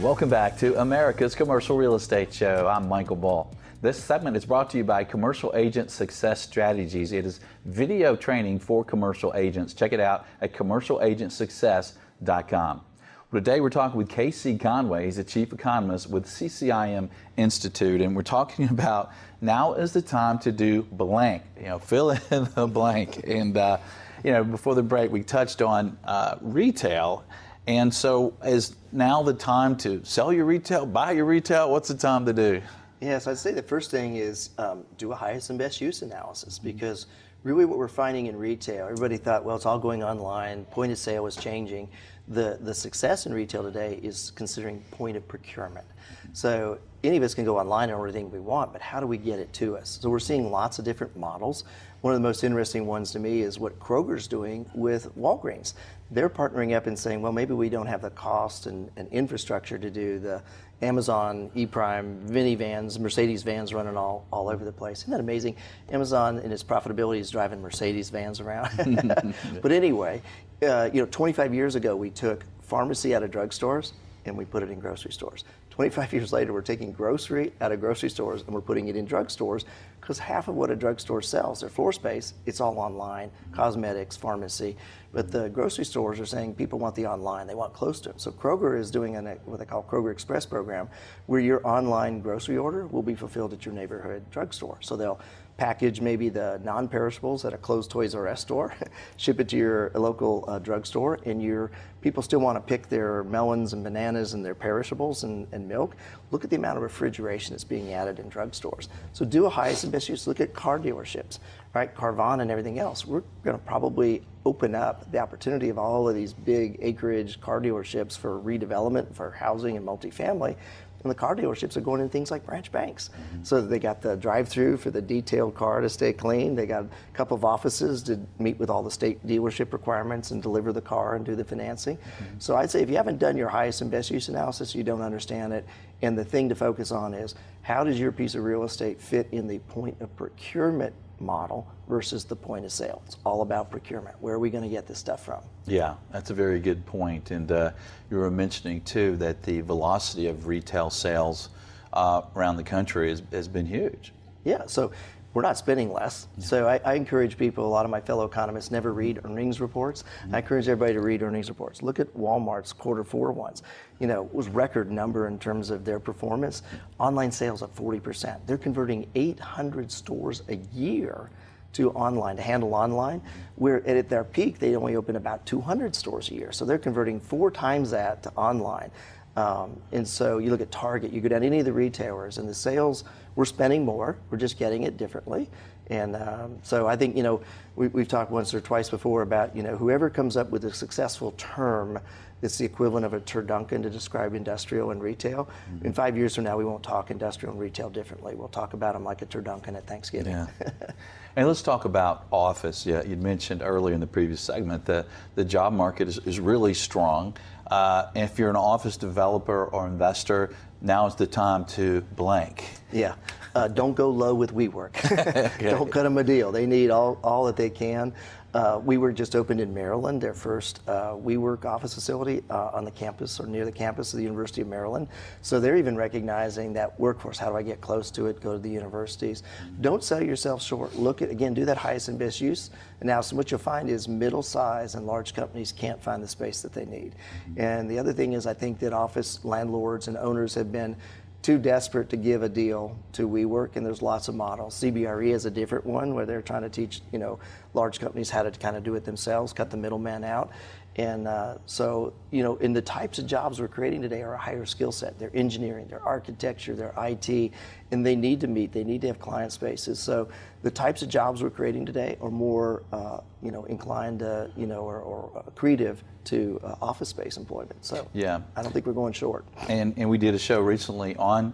Welcome back to America's Commercial Real Estate Show. I'm Michael Ball. This segment is brought to you by Commercial Agent Success Strategies. It is video training for commercial agents. Check it out at commercialagentsuccess.com. Well, today we're talking with Casey Conway. He's the Chief Economist with CCIM Institute, and we're talking about now is the time to do blank. Fill in the blank. And before the break, we touched on retail. And so is now the time to sell your retail, buy your retail? What's the time to do? Yes, I'd say the first thing is do a highest and best use analysis, because really what we're finding in retail, everybody thought, well, it's all going online, point of sale is changing. The success in retail today is considering point of procurement. So any of us can go online and order anything we want, but how do we get it to us? So we're seeing lots of different models. One of the most interesting ones to me is what Kroger's doing with Walgreens. They're partnering up and saying, well, maybe we don't have the cost and infrastructure to do the Amazon E-Prime minivans, Mercedes vans running all over the place. Isn't that amazing? Amazon in its profitability is driving Mercedes vans around. But anyway, 25 years ago, we took pharmacy out of drugstores and we put it in grocery stores. 25 years later, we're taking grocery out of grocery stores and we're putting it in drugstores, because half of what a drugstore sells, their floor space, it's all online, cosmetics, pharmacy. But the grocery stores are saying people want the online, they want close to them. So Kroger is doing what they call Kroger Express program, where your online grocery order will be fulfilled at your neighborhood drugstore. So they'll package maybe the non-perishables at a closed Toys R Us store, ship it to your local drugstore, and your people still want to pick their melons and bananas and their perishables and milk. Look at the amount of refrigeration that's being added in drugstores. So do a highest and best use. Look at car dealerships, right? Carvana and everything else. We're going to probably open up the opportunity of all of these big acreage car dealerships for redevelopment, for housing and multifamily. And the car dealerships are going into things like branch banks. So they got the drive-through for the detailed car to stay clean. They got a couple of offices to meet with all the state dealership requirements and deliver the car and do the financing. So I'd say if you haven't done your highest and best use analysis, you don't understand it. And the thing to focus on is, how does your piece of real estate fit in the point of procurement model versus the point of sale? It's all about procurement. Where are we going to get this stuff from? Yeah, that's a very good point. And you were mentioning too that the velocity of retail sales around the country has been huge. Yeah, so we're not spending less. Yeah. So I encourage people, a lot of my fellow economists never read earnings reports. I encourage everybody to read earnings reports. Look at Walmart's Q4 ones. It was record number in terms of their performance. Online sales up 40%. They're converting 800 stores a year to online, to handle online, where at their peak, they only open about 200 stores a year. So they're converting 4 times that to online. And so you look at Target, you go down to any of the retailers, and the sales, we're spending more, we're just getting it differently. And so I think, we've talked once or twice before about, whoever comes up with a successful term that's the equivalent of a turducken to describe industrial and retail. In 5 years from now, we won't talk industrial and retail differently. We'll talk about them like a turducken at Thanksgiving. Yeah. And let's talk about office. Yeah, you'd mentioned earlier in the previous segment that the job market is really strong. And if you're an office developer or investor, now is the time to blank. Yeah. Don't go low with WeWork. Don't cut them a deal. They need all that they can. WeWork just opened in Maryland, their first WeWork office facility on the campus or near the campus of the University of Maryland. So they're even recognizing that workforce. How do I get close to it? Go to the universities. Don't sell yourself short. Look at, again, do that highest and best use analysis. What you'll find is middle size and large companies can't find the space that they need. And the other thing is, I think that office landlords and owners have been too desperate to give a deal to WeWork, and there's lots of models. CBRE is a different one where they're trying to teach large companies how to kind of do it themselves, cut the middleman out. And so, in the types of jobs we're creating today are a higher skill set. They're engineering, they're architecture, they're IT, and they need to meet, they need to have client spaces. So the types of jobs we're creating today are more, inclined to, or accretive to office space employment. So yeah, I don't think we're going short. And we did a show recently on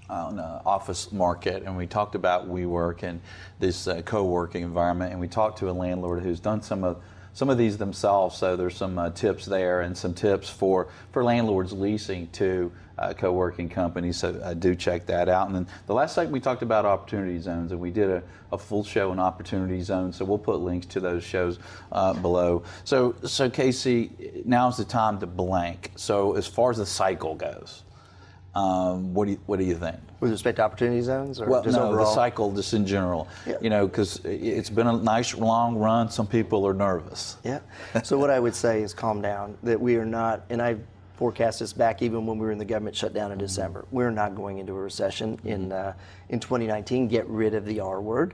the office market, and we talked about WeWork and this co-working environment, and we talked to a landlord who's done some of some of these themselves. So there's some tips there and some tips for landlords leasing to co-working companies. So do check that out. And then the last segment we talked about opportunity zones, and we did a full show on opportunity zones. So we'll put links to those shows below. So Casey, now's the time to blank. So as far as the cycle goes, what do you think? With respect to opportunity zones, or Well, just no, overall? the cycle just in general. Yeah. You know, because it's been a nice long run. Some people are nervous. Yeah. So what I would say is calm down. That we are not, and I forecast this back even when we were in the government shutdown in December. We're not going into a recession in 2019. Get rid of the R word.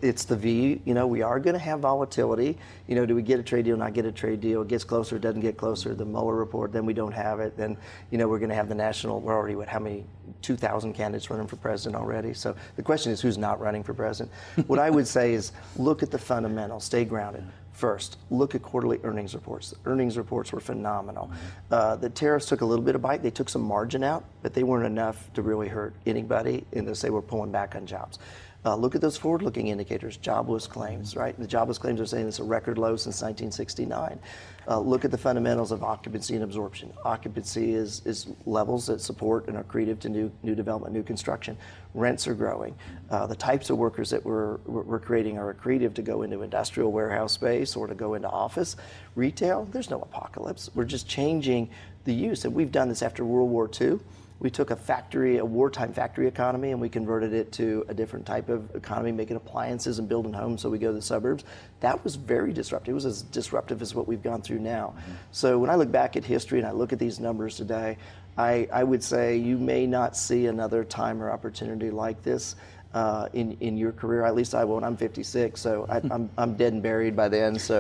It's the V. You know, we are going to have volatility. You know, do we get a trade deal, not get a trade deal? It gets closer, it doesn't get closer. The Mueller report, then we don't have it. Then, you know, we're going to have the national, we're already, how many, 2,000 candidates running for president already. So the question is, who's not running for president? What I would say is look at the fundamentals, stay grounded. First, look at quarterly earnings reports. The earnings reports were phenomenal. The tariffs took a little bit of bite. They took some margin out, but they weren't enough to really hurt anybody, and they say we're pulling back on jobs. Look at those forward-looking indicators, jobless claims, right? The jobless claims are saying it's a record low since 1969. Look at the fundamentals of occupancy and absorption. Occupancy is levels that support and are accretive to new development, new construction. Rents are growing. The types of workers that we're creating are accretive to go into industrial warehouse space or to go into office. Retail, there's no apocalypse. We're just changing the use, and we've done this after World War II. We took a wartime factory economy, and we converted it to a different type of economy, making appliances and building homes so we go to the suburbs. That was very disruptive. It was as disruptive as what we've gone through now. So when I look back at history and I look at these numbers today, I would say you may not see another time or opportunity like this in your career. At least I won't. I'm 56, so I'm dead and buried by then. So,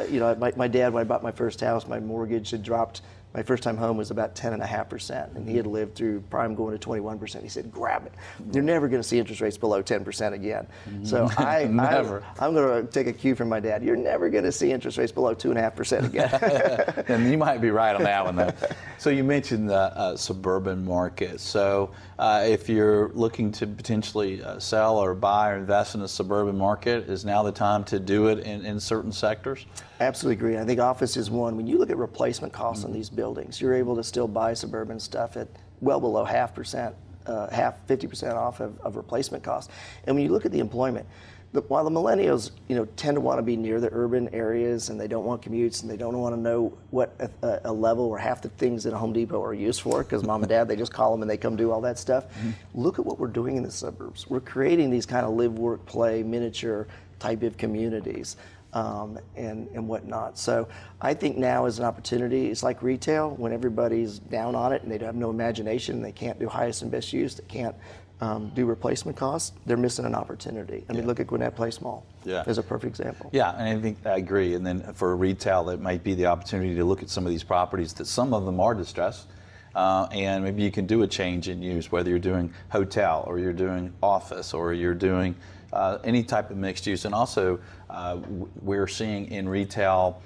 you know, my dad, when I bought my first house, my mortgage had dropped. My first time home was about 10.5%, and he had lived through prime going to 21%. He said, grab it. You're never going to see interest rates below 10% again. So I'm going to take a cue from my dad. You're never going to see interest rates below 2.5% again. And you might be right on that one, though. So you mentioned the suburban market. So if you're looking to potentially sell or buy or invest in a suburban market, is now the time to do it in certain sectors? Absolutely agree. I think office is one. When you look at replacement costs on these buildings, you're able to still buy suburban stuff at well below 50% off of replacement costs. And when you look at the employment, while the millennials, you know, tend to want to be near the urban areas and they don't want commutes and they don't want to know what a level or half the things at a Home Depot are used for, because mom and dad, they just call them and they come do all that stuff. Look at what we're doing in the suburbs. We're creating these kind of live, work, play, miniature type of communities. And whatnot. So I think now is an opportunity. It's like retail, when everybody's down on it and they have no imagination, they can't do highest and best use, they can't do replacement costs, they're missing an opportunity. I mean, look at Gwinnett Place Mall. Yeah. As a perfect example. Yeah, and I agree. And then for retail, that might be the opportunity to look at some of these properties that some of them are distressed. And maybe you can do a change in use, whether you're doing hotel or you're doing office or you're doing any type of mixed use. And also, we're seeing in retail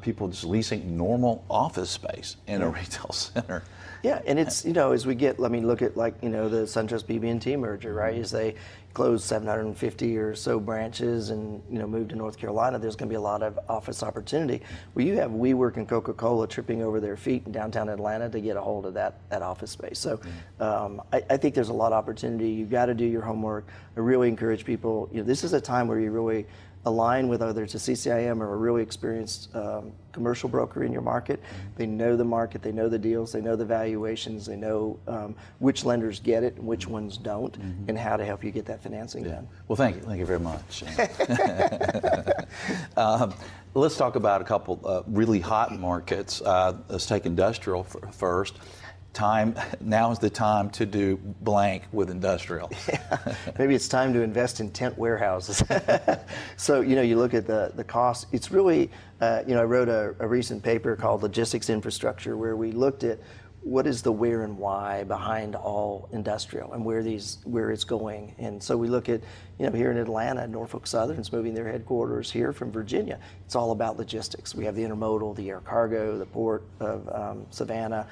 people just leasing normal office space in a retail center. Yeah, and it's, you know, as we get, I mean, look at, like, you know, the SunTrust BB&T merger, right? As they closed 750 or so branches and, you know, moved to North Carolina, there's going to be a lot of office opportunity. Well, you have WeWork and Coca-Cola tripping over their feet in downtown Atlanta to get a hold of that office space. So I think there's a lot of opportunity. You've got to do your homework. I really encourage people, you know, this is a time where you really align with others, a CCIM or a really experienced commercial broker in your market. They know the market, they know the deals, they know the valuations, they know which lenders get it and which ones don't, and how to help you get that financing done. Well, thank you very much. Let's talk about a couple really hot markets. Let's take industrial first. Now is the time to do blank with industrial. Yeah. Maybe it's time to invest in tent warehouses. So, you know, you look at the cost. It's really, you know, I wrote a recent paper called Logistics Infrastructure, where we looked at what is the where and why behind all industrial and where it's going. And so we look at, here in Atlanta, Norfolk Southern's moving their headquarters here from Virginia. It's all about logistics. We have the intermodal, the air cargo, the port of Savannah,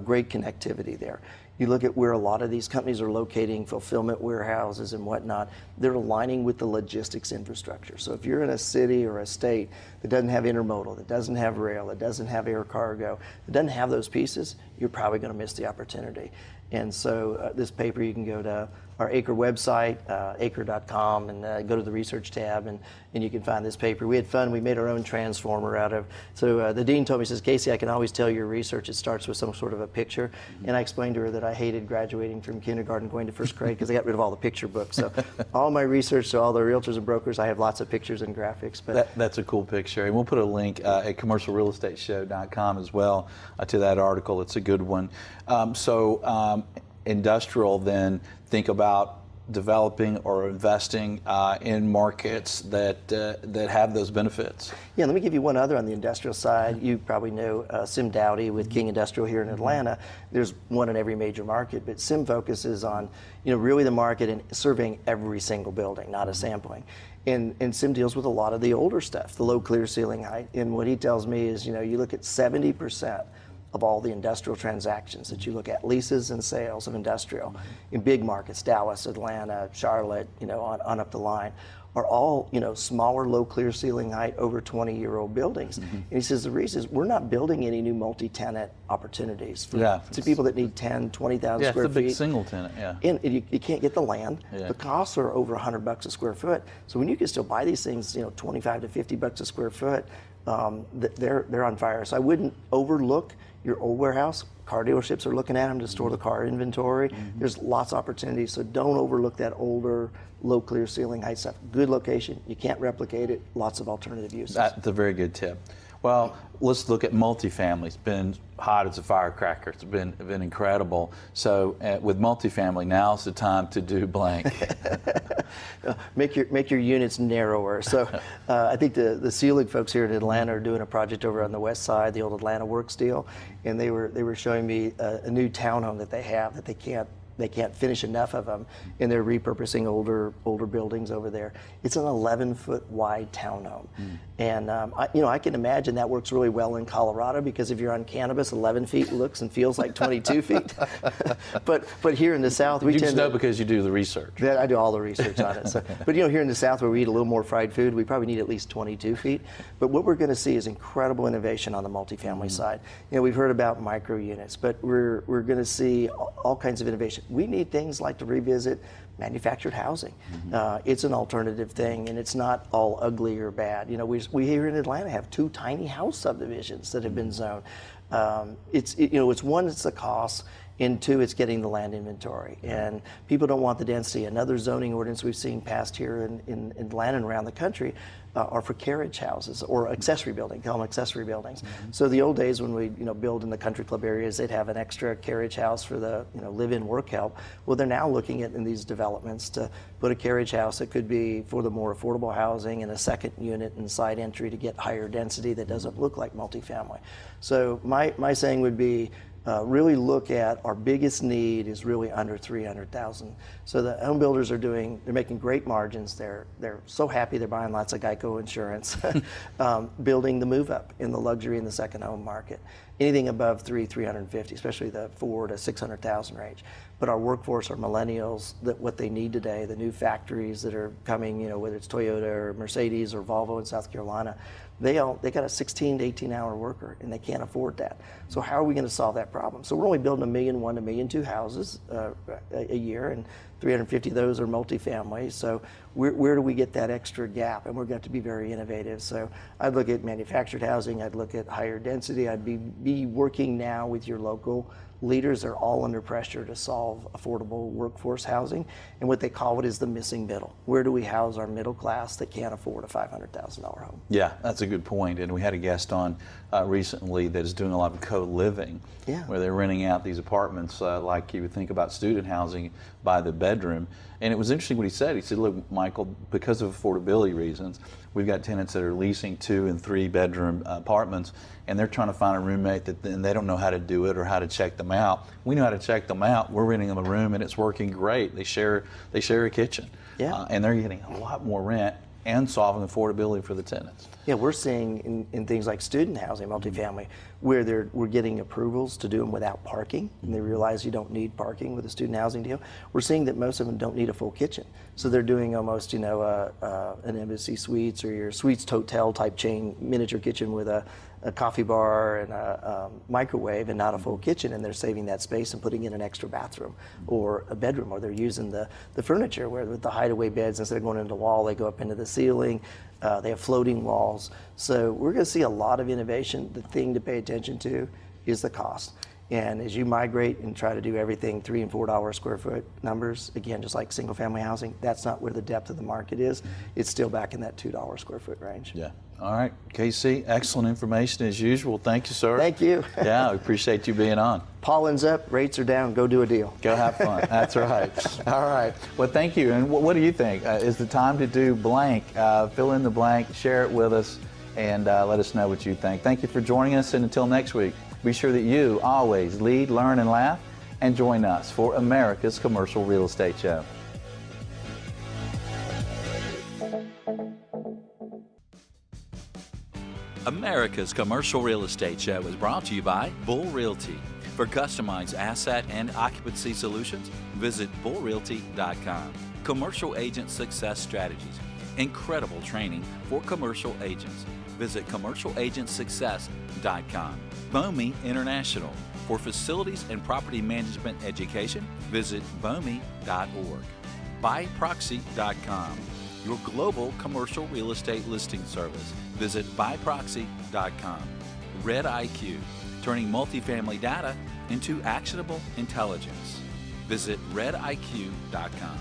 great connectivity there. You look at where a lot of these companies are locating fulfillment warehouses and whatnot, they're aligning with the logistics infrastructure. So if you're in a city or a state that doesn't have intermodal, that doesn't have rail, that doesn't have air cargo, that doesn't have those pieces, you're probably going to miss the opportunity. And so this paper, you can go to our Acre website, acre.com, and go to the research tab, and you can find this paper. We had fun. We made our own transformer out of, so the dean told me, he says, Casey, I can always tell your research, it starts with some sort of a picture. And I explained to her that I hated graduating from kindergarten going to first grade because I got rid of all the picture books. So all my research, so all the realtors and brokers, I have lots of pictures and graphics. But that's a cool picture. And we'll put a link at commercialrealestateshow.com as well to that article. It's a good one. Industrial, then think about developing or investing in markets that have those benefits. Yeah, let me give you one other on the industrial side. You probably know Sim Dowdy with King Industrial here in Atlanta. There's one in every major market, but Sim focuses on really the market and surveying every single building, not a sampling. And Sim deals with a lot of the older stuff, the low clear ceiling height. And what he tells me is, you look at 70% of all the industrial transactions that you look at, leases and sales of industrial in big markets, Dallas, Atlanta, Charlotte, on up the line, are all, smaller, low clear ceiling height, over 20-year-old buildings. And he says the reason is we're not building any new multi-tenant opportunities to people that need 10, 20,000 square feet. Yeah, it's a big single tenant, And you can't get the land. Yeah. The costs are over $100 a square foot. So when you can still buy these things, 25 to $50 a square foot, they're on fire. So I wouldn't overlook your old warehouse. Car dealerships are looking at them to store the car inventory. There's lots of opportunities, so don't overlook that older, low clear ceiling height stuff. Good location, you can't replicate it, lots of alternative uses. That's a very good tip. Well, let's look at multifamily. It's been hot as a firecracker. It's been incredible. So with multifamily, now's the time to do blank. Make your units narrower. So I think the ceiling folks here in Atlanta are doing a project over on the west side, the old Atlanta Works deal, and they were showing me a new townhome that they have that they can't finish enough of them, and they're repurposing older buildings over there. It's an 11-foot wide townhome, and I can imagine that works really well in Colorado because if you're on cannabis, 11 feet looks and feels like 22 feet. but here in the South, we you tend just know to, because you do the research. I do all the research on it. So, but here in the South where we eat a little more fried food, we probably need at least 22 feet. But what we're going to see is incredible innovation on the multifamily side. We've heard about micro units, but we're going to see all kinds of innovation. We need things like to revisit manufactured housing. It's an alternative thing, and it's not all ugly or bad. We here in Atlanta have 2 tiny house subdivisions that have been zoned. It's one, it's the cost, and 2, it's getting the land inventory. And people don't want the density. Another zoning ordinance we've seen passed here in Atlanta and around the country are for carriage houses or accessory buildings, call them accessory buildings. So the old days when we build in the country club areas, they'd have an extra carriage house for the live-in work help. Well, they're now looking at in these developments to put a carriage house that could be for the more affordable housing and a second unit and side entry to get higher density that doesn't look like multifamily. So my saying would be, really look at our biggest need is really under 300,000. So the home builders they're making great margins. They're so happy they're buying lots of Geico insurance, building the move up in the luxury and the second home market. Anything above 350, especially the 400,000 to 600,000 range. But our workforce, our millennials, what they need today, the new factories that are coming, whether it's Toyota or Mercedes or Volvo in South Carolina, they got a 16 to 18 hour worker and they can't afford that. So how are we going to solve that problem? So we're only building 1.1 million to 1.2 million houses a year, and 350 of those are multifamily. So where do we get that extra gap? And we're going to have to be very innovative. So I'd look at manufactured housing, I'd look at higher density, I'd be working now with your local leaders. Are all under pressure to solve affordable workforce housing, and what they call it is the missing middle. Where do we house our middle class that can't afford a $500,000 home? Yeah, that's a good point. And we had a guest on recently that is doing a lot of co-living, where they're renting out these apartments like you would think about student housing by the bedroom. And it was interesting what he said. He said, look, Michael, because of affordability reasons, we've got tenants that are leasing 2 and 3 bedroom apartments. and they're trying to find a roommate and they don't know how to do it or how to check them out. We know how to check them out. We're renting them a room and it's working great. They share a kitchen, and they're getting a lot more rent and solving affordability for the tenants. Yeah, we're seeing in things like student housing, multifamily, where we're getting approvals to do them without parking, and they realize you don't need parking with a student housing deal. We're seeing that most of them don't need a full kitchen, so they're doing almost, an Embassy Suites or your Suites Hotel type chain miniature kitchen with a coffee bar and a microwave and not a full kitchen, and they're saving that space and putting in an extra bathroom or a bedroom, or they're using the furniture where with the hideaway beds, instead of going into the wall, they go up into the ceiling. They have floating walls. So we're going to see a lot of innovation. The thing to pay attention to is the cost. And as you migrate and try to do everything $3 and $4 square foot numbers, again, just like single family housing, that's not where the depth of the market is. It's still back in that $2 square foot range. Yeah. All right, KC, excellent information as usual. Thank you, sir. Thank you. Yeah, we appreciate you being on. Pollen's up, rates are down, go do a deal. Go have fun. That's right. All right. Well, thank you. And what do you think? Is the time to do blank? Fill in the blank, share it with us, and let us know what you think. Thank you for joining us, and until next week, be sure that you always lead, learn, and laugh, and join us for America's Commercial Real Estate Show. America's Commercial Real Estate Show is brought to you by Bull Realty. For customized asset and occupancy solutions, visit bullrealty.com. Commercial Agent Success Strategies. Incredible training for commercial agents. Visit commercialagentsuccess.com. BOMI International. For facilities and property management education, visit BOMI.org. BuyProxy.com. Your global commercial real estate listing service. Visit buyproxy.com. Red IQ, turning multifamily data into actionable intelligence. Visit rediq.com.